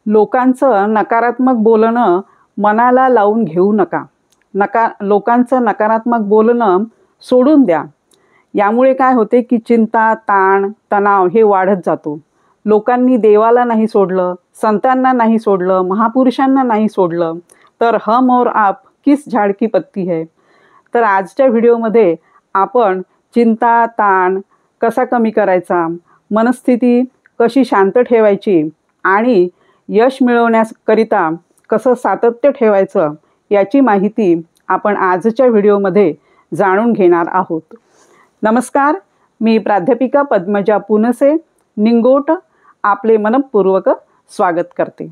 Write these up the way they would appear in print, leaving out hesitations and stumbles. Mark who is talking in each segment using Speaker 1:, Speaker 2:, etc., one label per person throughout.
Speaker 1: लोकांचं नकारात्मक बोलणं मनाला लावून घेऊ नका. लोकांचं नकारात्मक बोलणं सोडून द्या. यामुळे काय होते की चिंता, ताण, तणाव हे वाढत जातो. लोकांनी देवाला नाही सोडलं, संतांना नाही सोडलं, महापुरुषांना नाही सोडलं, तर हम और आप किस झाड की पत्ती है. तर आजच्या व्हिडिओमध्ये आपण चिंता, ताण कसा कमी करायचा, मनस्थिती कशी शांत ठेवायची आणि यश मिळवण्याकरिता कसं सातत्य ठेवायचं याची माहिती आपण आजच्या व्हिडिओमध्ये जाणून घेणार आहोत. नमस्कार, मी प्राध्यापिका पद्मजा पुनसे निंगोट आपले मनपूर्वक स्वागत करते.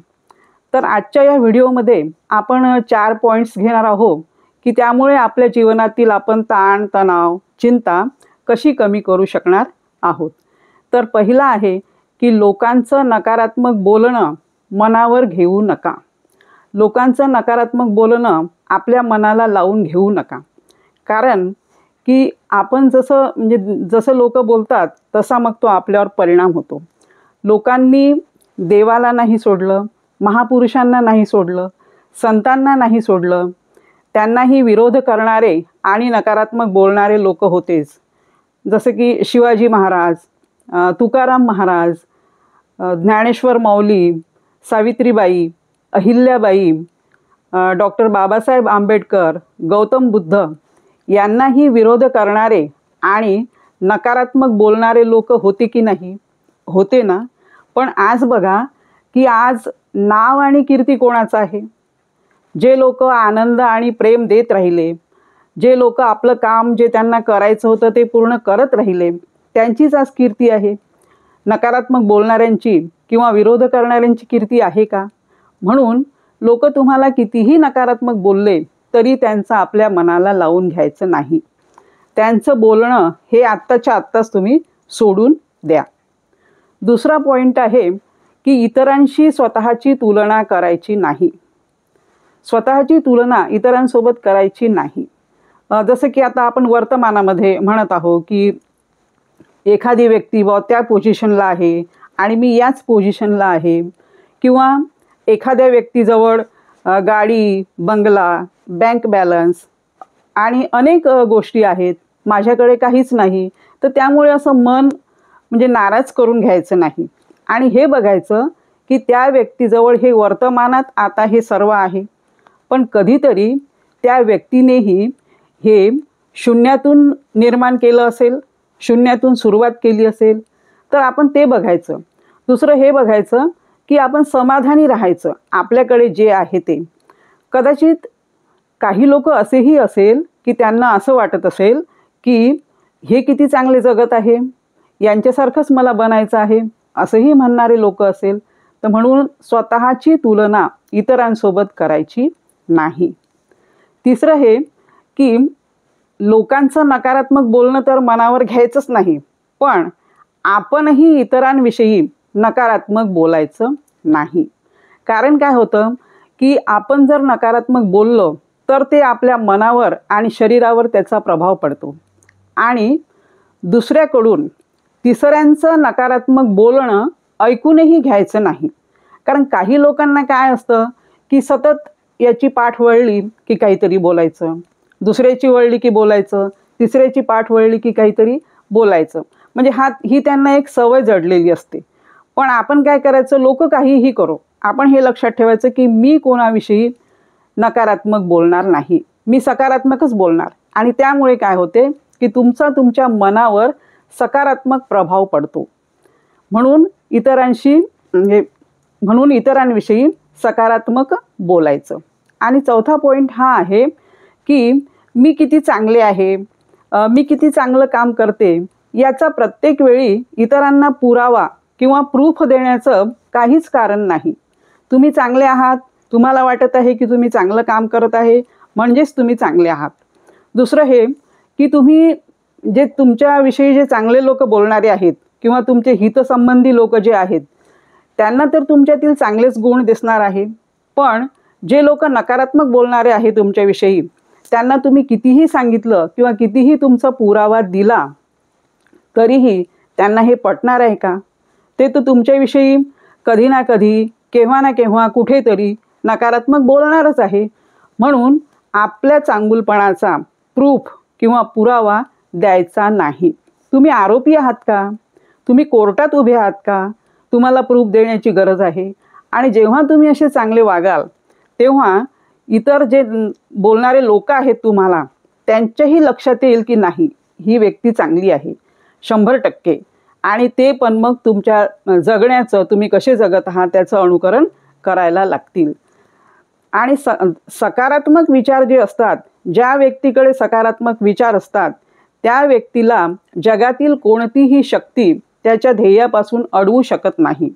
Speaker 1: तर आजच्या या व्हिडिओमध्ये आपण 4 पॉईंट्स घेणार आहोत की त्यामुळे आपल्या जीवनातील आपण ताण, तणाव, चिंता कशी कमी करू शकणार आहोत. तर पहिला आहे की लोकांचं नकारात्मक बोलणं मनावर घेऊ नका. लोकांचं नकारात्मक बोलणं आपल्या मनाला लावून घेऊ नका. कारण की आपण जसं लोक बोलतात तसा मग तो आपल्यावर परिणाम होतो. लोकांनी देवाला नाही सोडलं, महापुरुषांना नाही सोडलं, संतांना नाही सोडलं, त्यांनाही विरोध करणारे आणि नकारात्मक बोलणारे लोक होतेच. जसं की शिवाजी महाराज, तुकाराम महाराज, ज्ञानेश्वर माऊली, सावित्रीबाई, अहिल्याबाई, डॉक्टर बाबासाहेब आंबेडकर, गौतम बुद्ध यांनाही विरोध करणारे आणि नकारात्मक बोलणारे लोक होते की नाही? होते ना. पण आज बघा की आज नाव आणि कीर्ती कोणाचं आहे? जे लोक आनंद आणि प्रेम देत राहिले, जे लोक आपलं काम जे त्यांना करायचं होतं ते पूर्ण करत राहिले, त्यांचीच आज कीर्ती आहे. नकारात्मक बोलणाऱ्यांची किंवा विरोध करणाऱ्यांची कीर्ती आहे का? म्हणून लोक तुम्हाला कितीही नकारात्मक बोलले तरी त्यांचं आपल्या मनाला लावून घ्यायचं नाही. त्यांचं बोलणं हे आत्ताच्या आत्ताच तुम्ही सोडून द्या. दुसरा पॉईंट आहे की इतरांशी स्वतःची तुलना करायची नाही. स्वतःची तुलना इतरांसोबत करायची नाही. जसं की आता आपण वर्तमानामध्ये म्हणत आहोत की एखादी व्यक्ती त्या पोझिशनला आहे आणि मी याच पोझिशनला आहे, किंवा एखाद्या व्यक्तीजवळ गाडी, बंगला, बँक बॅलन्स आणि अनेक गोष्टी आहेत, माझ्याकडे काहीच नाही. तर त्यामुळे असं मन नाराज करून घ्यायचं नाही आणि हे बघायचं की त्या व्यक्तीजवळ हे वर्तमानात आता हे सर्व आहे, पण कधीतरी त्या व्यक्तीनेही हे शून्यातून निर्माण केलं असेल, शून्यातून सुरुवात केली असेल, तर आपण ते बघायचं. दुसरं हे बघायचं की आपण समाधानी राहायचं आपल्याकडे जे आहे ते. कदाचित काही लोक असेही असेल की त्यांना असं वाटत असेल की हे किती चांगले जगत आहे, यांच्यासारखंच मला बनायचं आहे, असंही म्हणणारे लोक असेल. तर म्हणून स्वतःची तुलना इतरांसोबत करायची नाही. तिसरं हे की लोकांचं नकारात्मक बोलणं तर मनावर घ्यायचंच नाही, पण आपणही इतरांविषयी नकारात्मक बोलायचं नाही. कारण काय होतं की आपण जर नकारात्मक बोललो तर ते आपल्या मनावर आणि शरीरावर त्याचा प्रभाव पडतो. आणि दुसऱ्याकडून तिसऱ्यांचं नकारात्मक बोलणं ऐकूनही घ्यायचं नाही. कारण काही लोकांना काय असतं की सतत याची पाठ वळली की काहीतरी बोलायचं, दुसऱ्याची वळली की बोलायचं, तिसऱ्याची पाठ वळली की काहीतरी बोलायचं. ही त्यांना एक सवय जडलेली असते. पण आपण काय करायचं, लोक काहीही करो, आपण हे लक्षात ठेवायचं की मी कोणाविषयी नकारात्मक बोलणार नाही, मी सकारात्मकच बोलणार. आणि त्यामुळे काय होते की तुमच्या मनावर सकारात्मक प्रभाव पडतो. म्हणून इतरांविषयी सकारात्मक बोलायचं. आणि चौथा पॉईंट हा आहे की मी किती चांगले आहे, मी किती चांगलं काम करते, याचा प्रत्येक वेळी इतरांना पुरावा किंवा प्रूफ देण्याचं काहीच कारण नाही. तुम्ही चांगले आहात, तुम्हाला वाटत आहे की तुम्ही चांगलं काम करत आहे म्हणजेच तुम्ही चांगले आहात. दुसरं हे की तुम्ही तुमच्याविषयी जे चांगले लोक बोलणारे आहेत किंवा तुमचे हितसंबंधी लोक जे आहेत त्यांना तर तुमच्यातील चांगलेच गुण दिसणार आहे, पण जे लोक नकारात्मक बोलणारे आहेत तुमच्याविषयी त्यांना तुम्ही कितीही सांगितलं किंवा कितीही तुमचा पुरावा दिला तरीही त्यांना हे पटणार आहे का? ते तर तुमच्याविषयी कधी ना कधी केव्हा ना केव्हा कुठेतरी नकारात्मक बोलणारच आहे. म्हणून आपल्या चांगुलपणाचा प्रूफ किंवा पुरावा द्यायचा नाही. तुम्ही आरोपी आहात का? तुम्ही कोर्टात उभे आहात का? तुम्हाला प्रूफ देण्याची गरज आहे. आणि जेव्हा तुम्ही असे चांगले वागाल तेव्हा इतर जे बोलणारे लोक आहेत तुम्हाला, त्यांच्याही लक्षात येईल की नाही, ही व्यक्ती चांगली आहे 100%. आणि ते पण मग तुमच्या जगण्याचं, तुम्ही कसे जगत आहात त्याचं अनुकरण करायला लागतील. आणि सकारात्मक विचार जे असतात, ज्या व्यक्तीकडे सकारात्मक विचार असतात त्या व्यक्तीला जगातील कोणतीही शक्ती त्याच्या ध्येयापासून अडवू शकत नाही.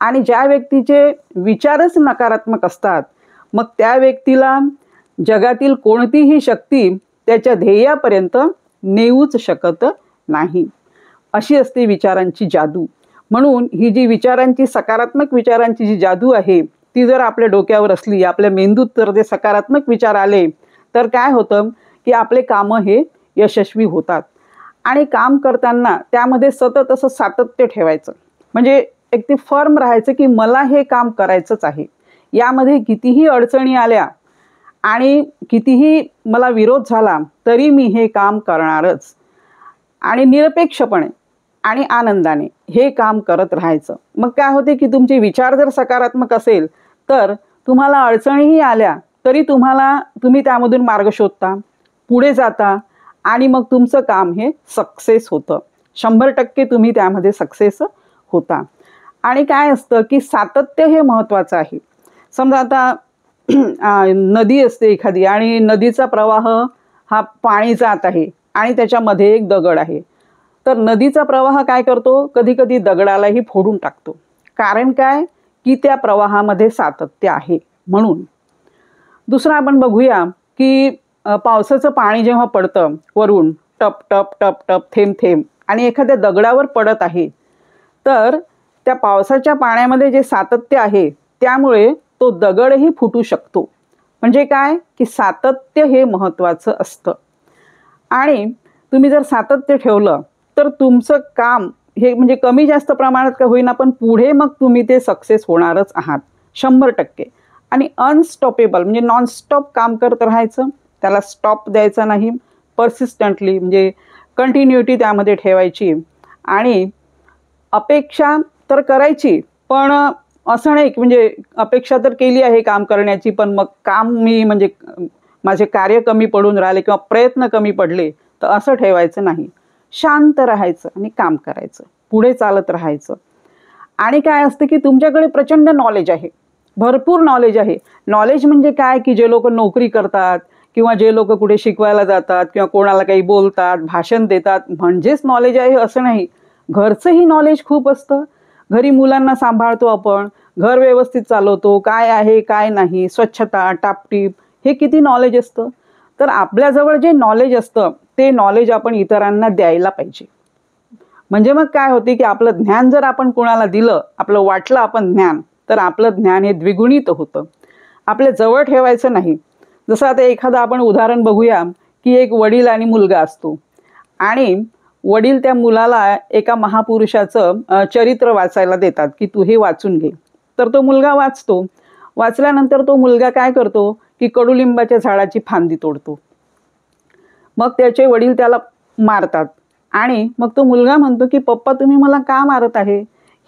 Speaker 1: आणि ज्या व्यक्तीचे विचारच नकारात्मक असतात मग त्या व्यक्तीला जगातील कोणतीही शक्ती त्याच्या ध्येयापर्यंत नेऊच शकत नाही. अशी असते विचारांची जादू. म्हणून ही जी विचारांची, सकारात्मक विचारांची जी जादू आहे ती जर आपल्या डोक्यावर असली, आपल्या मेंदूत जर ते सकारात्मक विचार आले तर काय होतं की आपले कामं हे यशस्वी होतात. आणि काम करताना त्यामध्ये सतत असं सातत्य ठेवायचं, म्हणजे एक ते फर्म राहायचं की मला हे काम करायचंच आहे. यामध्ये कितीही अडचणी आल्या आणि कितीही मला विरोध झाला तरी मी हे काम करणारच. आणि निरपेक्षपणे आणि आनंदाने हे काम करत राहायचं. मग काय होते की तुमचे विचार जर सकारात्मक असेल तर तुम्हाला अडचणीही आल्या तरी तुम्ही त्यामधून मार्ग शोधता, पुढे जाता आणि मग तुमचं काम हे सक्सेस होतं. 100% तुम्ही त्यामध्ये सक्सेस होता. आणि काय असतं की सातत्य हे महत्त्वाचं आहे. समजा आता नदी असते एखादी आणि नदीचा प्रवाह हा पाणी जात आहे आणि त्याच्यामध्ये एक दगड आहे. तर नदीचा प्रवाह काय करतो, कधी कधी दगडालाही फोडून टाकतो. कारण काय की त्या प्रवाहामध्ये सातत्य आहे म्हणून. दुसरं आपण बघूया की पावसाचं पाणी जेव्हा पडतं वरून टप टप टप टप थेंब थेंब आणि एखाद्या दगडावर पडत आहे तर त्या पावसाच्या पाण्यामध्ये जे सातत्य आहे त्यामुळे तो दगडही फुटू शकतो. म्हणजे काय की सातत्य हे महत्त्वाचं असतं. आणि तुम्ही जर सातत्य ठेवलं तर तुमचं काम हे म्हणजे कमी जास्त प्रमाणात का होईना पण पुढे मग तुम्ही ते सक्सेस होणारच आहात 100%. आणि अनस्टॉपेबल म्हणजे नॉनस्टॉप काम करत राहायचं, त्याला स्टॉप द्यायचा नाही, परसिस्टंटली म्हणजे कंटिन्युटी त्यामध्ये ठेवायची. आणि अपेक्षा तर करायची पण असं नाही की म्हणजे अपेक्षा तर केली आहे काम करण्याची पण मग काम मी म्हणजे माझे कार्य कमी पडून राहिले किंवा प्रयत्न कमी पडले तर असं ठेवायचं नाही. शांत राहायचं आणि काम करायचं, पुढे चालत राहायचं. आणि काय असतं की तुमच्याकडे प्रचंड नॉलेज आहे, भरपूर नॉलेज आहे. नॉलेज म्हणजे काय की जे लोक नोकरी करतात किंवा जे लोक कुठे शिकवायला जातात किंवा कोणाला काही बोलतात, भाषण देतात म्हणजेच नॉलेज आहे असं नाही. घरचंही नॉलेज खूप असतं. घरी मुलांना सांभाळतो आपण, घर व्यवस्थित चालवतो, काय आहे काय नाही, स्वच्छता टापटीप, हे किती नॉलेज असतं. तर आपल्याजवळ जे नॉलेज असतं ते नॉलेज आपण इतरांना द्यायला पाहिजे. म्हणजे मग काय होते की आपलं ज्ञान जर आपण कोणाला दिलं, आपलं वाटलं आपण ज्ञान, तर आपलं ज्ञान हे द्विगुणित होतं. आपल्या जवळ ठेवायचं नाही. जसं आता एखादं आपण उदाहरण बघूया की एक वडील आणि मुलगा असतो आणि वडील त्या मुलाला एका महापुरुषाचं चरित्र वाचायला देतात की तू हे वाचून घे. तर तो मुलगा वाचतो. वाचल्यानंतर तो मुलगा काय करतो की कडुलिंबाच्या झाडाची फांदी तोडतो. मग त्याचे वडील त्याला मारतात आणि मग तो मुलगा म्हणतो की पप्पा तुम्ही मला का मारत आहे?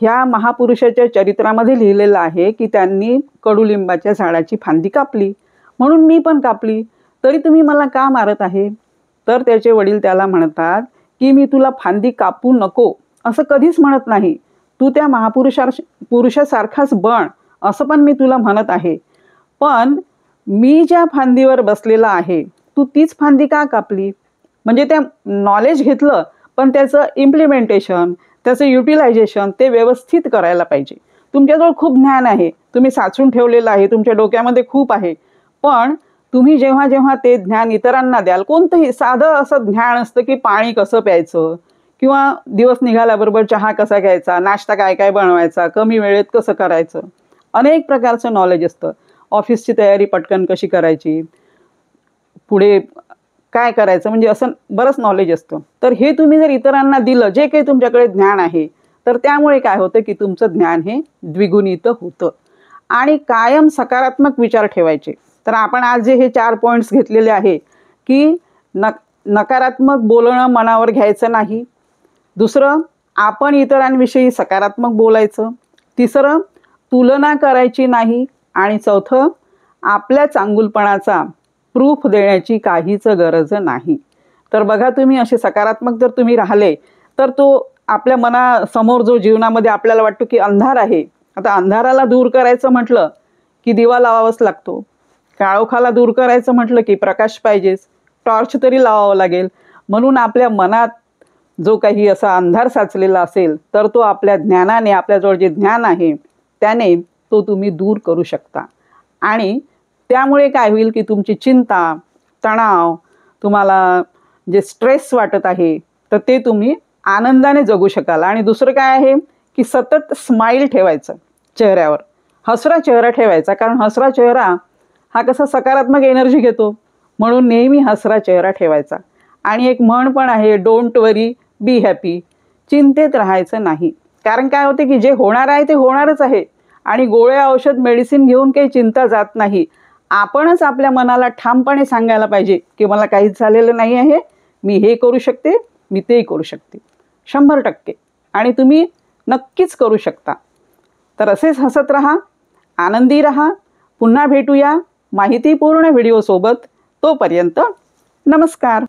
Speaker 1: ह्या महापुरुषाच्या चरित्रामध्ये लिहिलेलं आहे की त्यांनी कडुलिंबाच्या झाडाची फांदी कापली म्हणून मी पण कापली, तरी तुम्ही मला का मारत आहे? तर त्याचे वडील त्याला म्हणतात की मी तुला फांदी कापू नको असं कधीच म्हणत नाही, तू त्या पुरुषासारखाच बन असं पण मी तुला म्हणत आहे. पण मी ज्या फांदीवर बसलेला आहे तू तीच फांदी का कापली? म्हणजे त्या नॉलेज घेतलं पण त्याचं इम्प्लिमेंटेशन, त्याचं युटिलायझेशन ते व्यवस्थित करायला पाहिजे. तुमच्याजवळ खूप ज्ञान आहे, तुम्ही साचून ठेवलेलं आहे, तुमच्या डोक्यामध्ये खूप आहे. पण तुम्ही जेव्हा जेव्हा ते ज्ञान इतरांना द्याल, कोणतंही साधं असं ज्ञान असतं की पाणी कसं प्यायचं किंवा दिवस निघाल्याबरोबर चहा कसा घ्यायचा, नाश्ता काय काय बनवायचा, कमी वेळेत कसं करायचं, अनेक प्रकारचं नॉलेज असतं. ऑफिसची तयारी पटकन कशी करायची, पुढे काय करायचं, म्हणजे असं बरंच नॉलेज असतं. तर हे तुम्ही जर इतरांना दिलं, जे काही तुमच्याकडे ज्ञान आहे, तर त्यामुळे काय होतं की तुमचं ज्ञान हे द्विगुणित होतं. आणि कायम सकारात्मक विचार ठेवायचे. तर आपण आज जे हे 4 पॉईंट्स घेतलेले आहे की नकारात्मक बोलणं मनावर घ्यायचं नाही. दुसरं, आपण इतरांविषयी सकारात्मक बोलायचं. तिसरं, तुलना करायची नाही. आणि चौथं, आपल्या चांगुलपणाचा प्रूफ देण्याची काहीच गरज नाही. तर बघा, तुम्ही असे सकारात्मक जर तुम्ही राहिले तर तो आपल्या मनासमोर जो जीवनामध्ये आपल्याला वाटतो की अंधार आहे, आता अंधाराला दूर करायचं म्हटलं की दिवा लावावाच लागतो. काळोखाला दूर करायचं म्हटलं की प्रकाश पाहिजेच, टॉर्च तरी लावावं लागेल. म्हणून आपल्या मनात जो काही असा अंधार साचलेला असेल तर तो आपल्या ज्ञानाने, आपल्याजवळ जे ज्ञान आहे त्याने तो तुम्ही दूर करू शकता. आणि त्यामुळे काय होईल की तुमची चिंता, तणाव, तुम्हाला जे स्ट्रेस वाटत आहे तर ते तुम्ही आनंदाने जगू शकाल. आणि दुसरं काय आहे की सतत स्माईल ठेवायचं चेहऱ्यावर, हसरा चेहरा ठेवायचा. कारण हसरा चेहरा हा कसा सकारात्मक एनर्जी घेतो, म्हणून नेहमी हसरा चेहरा ठेवायचा. आणि एक म्हण पण आहे, डोंट वरी बी हॅपी. चिंतेत राहायचं नाही. कारण काय होते की जे होणार आहे ते होणारच आहे. आणि गोळ्या, औषध, मेडिसिन घेऊन काही चिंता जात नाही. आपणच आपल्या मनाला ठामपणे सांगायला पाहिजे की मला काहीच झालेलं नाही आहे, मी हे करू शकते, मी ते करू शकते 100%. आणि तुम्ही नक्कीच करू शकता. तर असेच हसत राहा, आनंदी राहा. पुन्हा भेटूया माहितीपूर्ण व्हिडिओसोबत. तोपर्यंत नमस्कार.